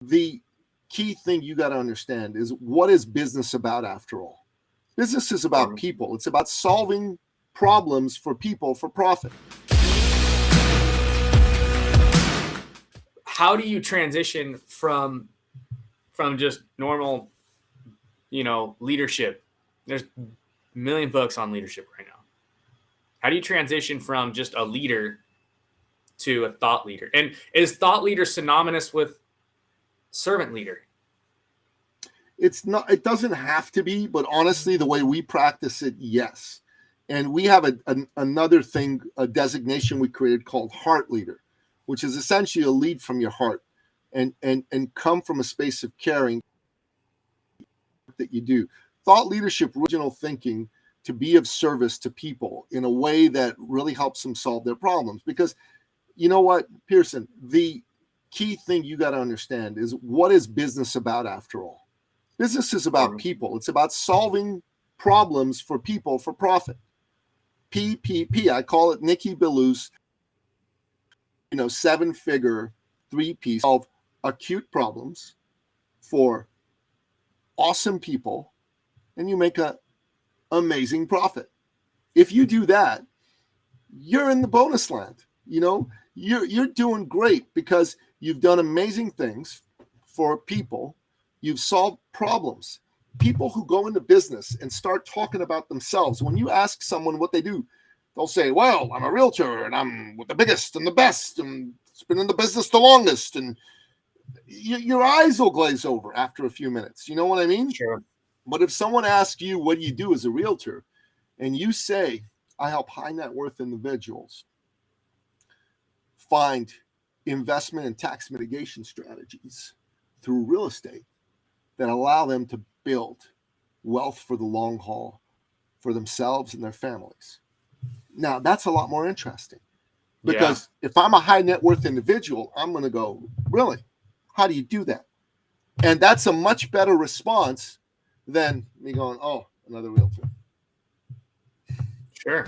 The key thing you got to understand is, what is business about after all? Business is about people. It's about solving problems for people for profit. How do you transition from just normal, leadership? There's a million books on leadership right now. How do you transition from just a leader to a thought leader? And is thought leader synonymous with servant leader? It's not. It doesn't have to be, but honestly, the way we practice it, yes. And we have another thing, a designation we created called heart leader, which is essentially a lead from your heart and come from a space of caring that you do. Thought leadership, original thinking, to be of service to people in a way that really helps them solve their problems. Because you know what, Pearson, the key thing you got to understand is, what is business about after all? Business is about people. It's about solving problems for people for profit. PPP, I call it Nicky Billou's, 7-figure 3P, solve acute problems for awesome people, and you make an amazing profit. If you do that, you're in the bonus land. You're doing great because you've done amazing things for people. You've solved problems. People who go into business and start talking about themselves, when you ask someone what they do, they'll say, well, I'm a realtor and I'm with the biggest and the best and it's been in the business the longest. And your eyes will glaze over after a few minutes. You know what I mean? Sure. But if someone asks you, what do you do as a realtor? And you say, I help high net worth individuals find investment and tax mitigation strategies through real estate that allow them to build wealth for the long haul for themselves and their families. Now, that's a lot more interesting, because if I'm a high net worth individual, I'm going to go, really? How do you do that? And that's a much better response than me going, oh, another realtor. Sure.